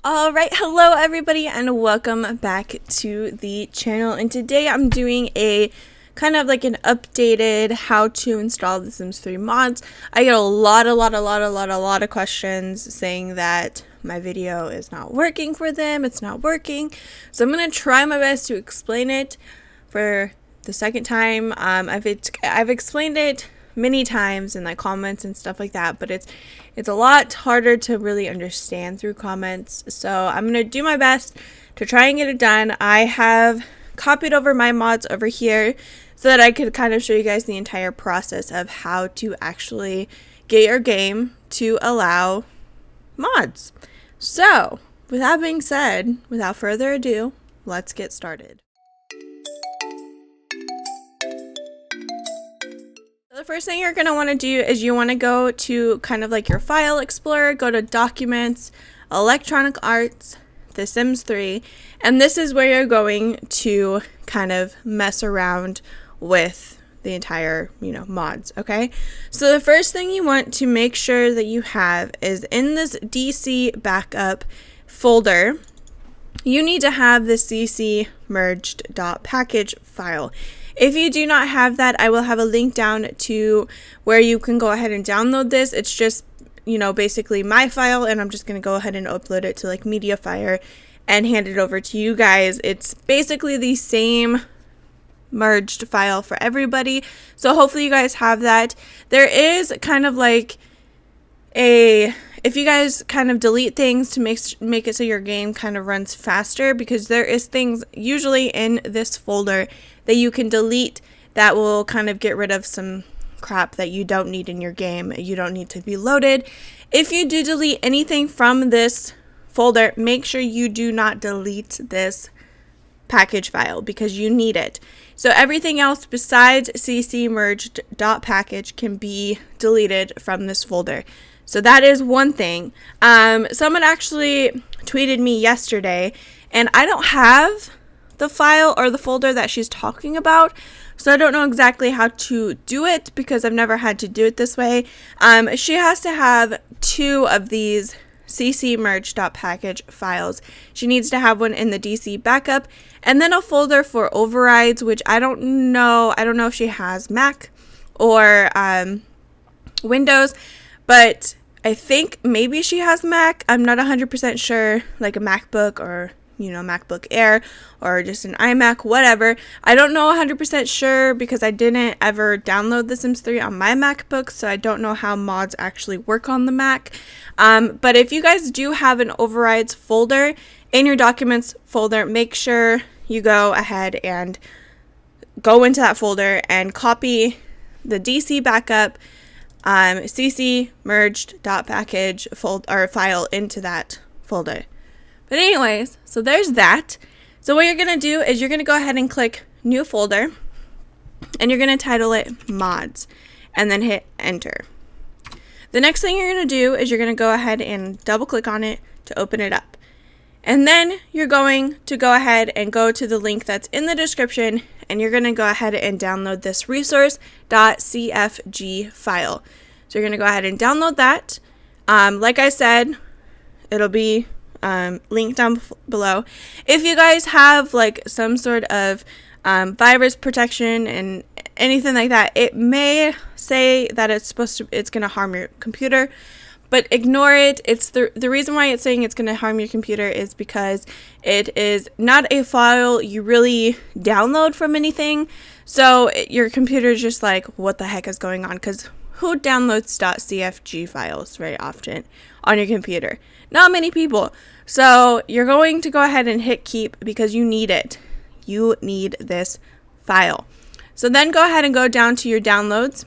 Alright, hello everybody and welcome back to the channel, and today I'm doing a kind of like an updated how to install the Sims 3 mods. I get a lot of questions saying that my video is not working for them, it's not working. So I'm going to try my best to explain it for the second time. I've explained it many times in like comments and stuff like that, but it's a lot harder to really understand through comments. So I'm gonna do my best to try and get it done. I have copied over my mods over here so that I could kind of show you guys the entire process of how to actually get your game to allow mods. So with that being said, without further ado, let's get started. The first thing you're going to want to do is you want to go to kind of like your file explorer, go to documents, electronic arts, The Sims 3, and this is where you're going to kind of mess around with the entire, mods, okay? So the first thing you want to make sure that you have is in this DC backup folder, you need to have the cc merged.package file. If you do not have that, I will have a link down to where you can go ahead and download this. It's just, basically my file, and I'm just going to go ahead and upload it to like Mediafire and hand it over to you guys. It's basically the same merged file for everybody. So hopefully you guys have that. There is kind of like if you guys kind of delete things to make it so your game kind of runs faster, because there is things usually in this folder that you can delete that will kind of get rid of some crap that you don't need in your game. You don't need to be loaded. If you do delete anything from this folder, make sure you do not delete this package file because you need it. So everything else besides cc merged.package can be deleted from this folder. So that is one thing. Someone actually tweeted me yesterday, and I don't have the file or the folder that she's talking about, so I don't know exactly how to do it because I've never had to do it this way. She has to have 2 of these cc merge.package files. She needs to have one in the DC backup and then a folder for overrides, which I don't know if she has Mac or Windows, but I think maybe she has Mac. I'm not 100% sure, like a MacBook or MacBook Air or just an iMac, whatever. I don't know 100% sure because I didn't ever download The Sims 3 on my MacBook, so I don't know how mods actually work on the Mac. But if you guys do have an overrides folder in your documents folder, make sure you go ahead and go into that folder and copy the DC backup cc merged.package file into that folder. But anyways, so there's that. So what you're going to do is you're going to go ahead and click new folder, and you're going to title it mods and then hit enter. The next thing you're going to do is you're going to go ahead and double click on it to open it up. And then you're going to go ahead and go to the link that's in the description, and you're going to go ahead and download this resource.cfg file. So you're going to go ahead and download that. Like I said, it'll be link down below. If you guys have like some sort of virus protection and anything like that, it may say that it's going to harm your computer, but ignore it. It's the reason why it's saying it's going to harm your computer is because it is not a file you really download from anything. So your computer is just like, what the heck is going on? Because who downloads .cfg files very often on your computer? Not many people. So you're going to go ahead and hit keep because you need it. You need this file. So then go ahead and go down to your downloads.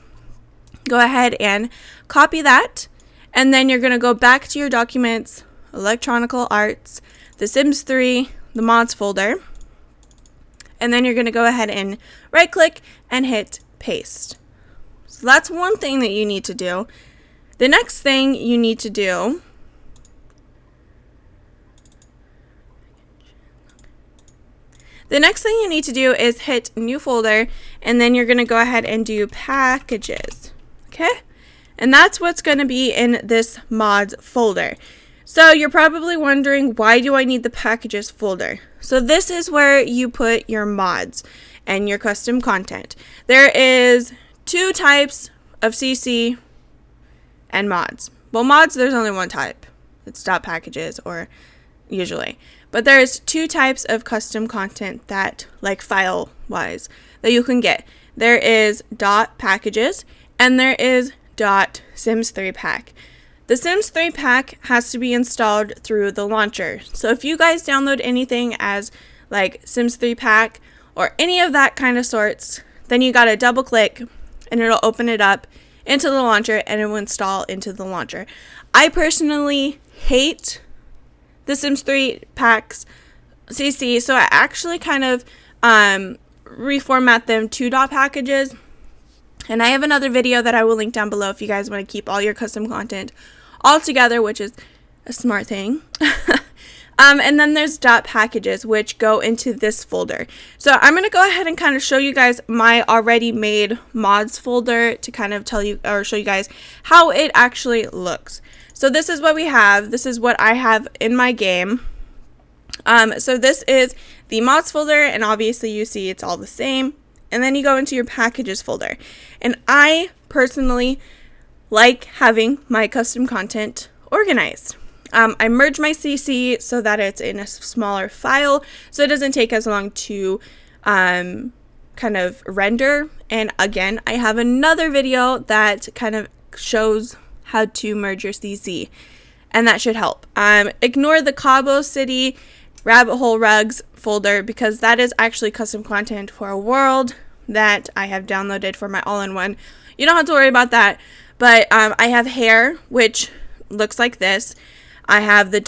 Go ahead and copy that. And then you're going to go back to your documents, electronical arts, The Sims 3, the mods folder. And then you're going to go ahead and right click and hit paste. So that's one thing that you need to do. The next thing you need to do is hit new folder, and then you're going to go ahead and do packages. Okay? And that's what's going to be in this mods folder. So you're probably wondering, why do I need the packages folder? So this is where you put your mods and your custom content. There is 2 types of CC and mods. Well, mods, there's only one type. It's .packages, or usually. But there's 2 types of custom content that, like file-wise, that you can get. There is .packages and there is .sims 3 pack. The Sims 3 pack has to be installed through the launcher. So if you guys download anything as like Sims 3 pack or any of that kind of sorts, then you gotta double click and it'll open it up into the launcher and it will install into the launcher. I personally hate the Sims 3 packs CC, so I actually kind of reformat them to .packages. And I have another video that I will link down below if you guys want to keep all your custom content all together, which is a smart thing. And then there's .packages, which go into this folder. So I'm going to go ahead and kind of show you guys my already made mods folder to kind of tell you or show you guys how it actually looks. So this is what we have. This is what I have in my game. So this is the mods folder, and obviously you see it's all the same. And then you go into your packages folder. And I personally like having my custom content organized. I merge my CC so that it's in a smaller file, so it doesn't take as long to kind of render. And again, I have another video that kind of shows how to merge your CC, and that should help. Ignore the Cabo City Rabbit Hole Rugs folder, because that is actually custom content for a world that I have downloaded for my all-in-one. You don't have to worry about that, but I have hair, which looks like this. I have the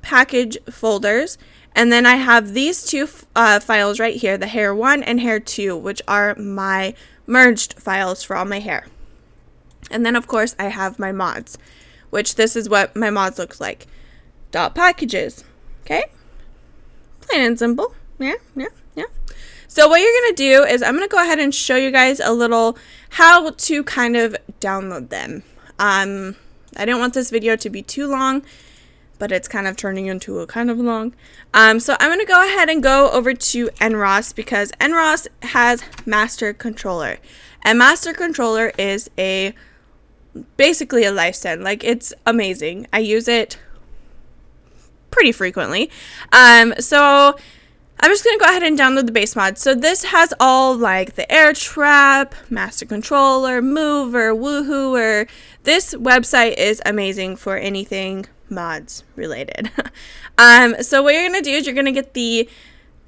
.package folders, and then I have these 2 files right here, the hair 1 and hair 2, which are my merged files for all my hair. And then of course I have my mods, which this is what my mods looks like. .packages, okay? Plain and simple. Yeah. So what you're going to do is I'm going to go ahead and show you guys a little how to kind of download them. I didn't want this video to be too long, but it's kind of turning into a kind of long. So I'm going to go ahead and go over to NROS, because NROS has Master Controller. And Master Controller is basically a lifestand. Like, it's amazing. I use it pretty frequently. So I'm just going to go ahead and download the base mod. So this has all like the air trap, master controller, mover, woohooer. This website is amazing for anything mods related. So what you're going to do is you're going to get the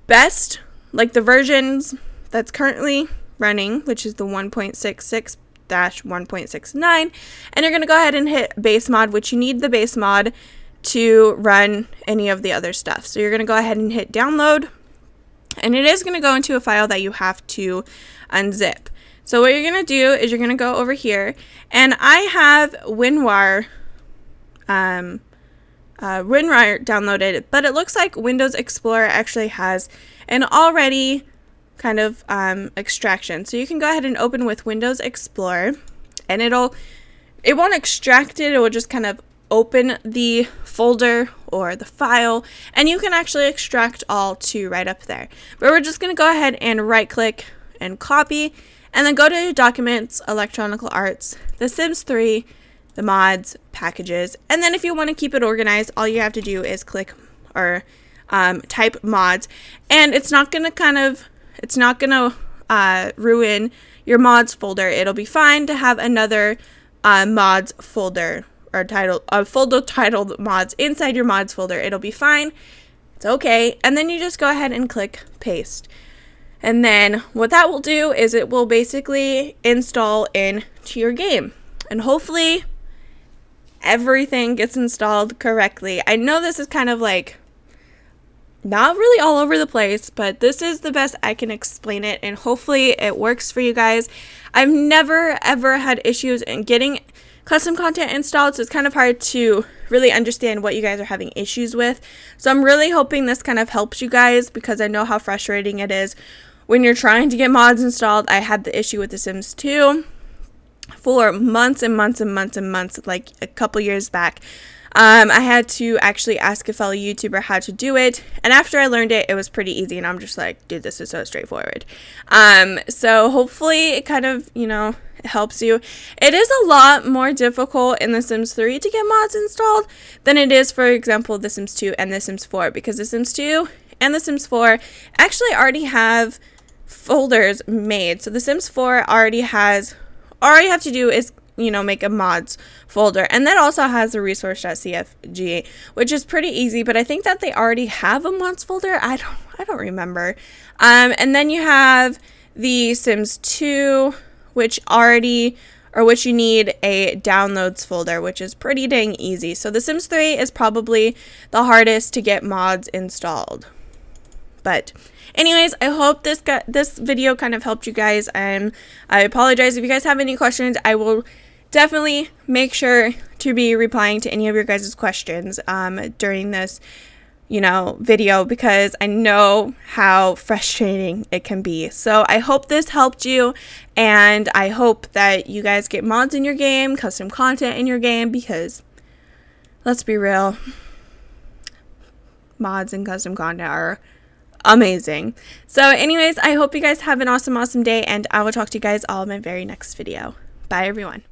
best, like the versions that's currently running, which is the 1.66-1.69, and you're going to go ahead and hit base mod, which you need the base mod to run any of the other stuff. So you're going to go ahead and hit download, and it is going to go into a file that you have to unzip. So what you're going to do is you're going to go over here, and I have WinRAR downloaded, but it looks like Windows Explorer actually has an already kind of extraction. So you can go ahead and open with Windows Explorer, and it won't extract it, it will just kind of open the folder or the file, and you can actually extract all to right up there. But we're just going to go ahead and right click and copy, and then go to Documents, Electronical Arts, The Sims 3, the mods, packages, and then if you want to keep it organized, all you have to do is click or type mods, and it's not going to ruin your mods folder. It'll be fine to have another mods folder or folder titled mods inside your mods folder. It'll be fine. It's okay. And then you just go ahead and click paste. And then what that will do is it will basically install into your game. And hopefully everything gets installed correctly. I know this is kind of like not really all over the place, but this is the best I can explain it, and hopefully it works for you guys. I've never ever had issues in getting custom content installed, so it's kind of hard to really understand what you guys are having issues with. So I'm really hoping this kind of helps you guys, because I know how frustrating it is when you're trying to get mods installed. I had the issue with The Sims 2 for months and months and months and months, like a couple years back. I had to actually ask a fellow YouTuber how to do it, and after I learned it, it was pretty easy, and I'm just like, dude, this is so straightforward. So hopefully it kind of, helps you. It is a lot more difficult in The Sims 3 to get mods installed than it is, for example, The Sims 2 and The Sims 4, because The Sims 2 and The Sims 4 actually already have folders made. So The Sims 4 already has, all you have to do is, make a mods folder, and that also has a resource.cfg, which is pretty easy, but I think that they already have a mods folder. I don't remember. And then you have the Sims 2, which you need a downloads folder, which is pretty dang easy. So The Sims 3 is probably the hardest to get mods installed. But anyways, I hope this video kind of helped you guys, and I apologize if you guys have any questions. I will definitely make sure to be replying to any of your guys' questions during this video, because I know how frustrating it can be. So I hope this helped you, and I hope that you guys get mods in your game, custom content in your game, because let's be real, mods and custom content are amazing. So anyways, I hope you guys have an awesome day, and I will talk to you guys all in my very next video. Bye everyone.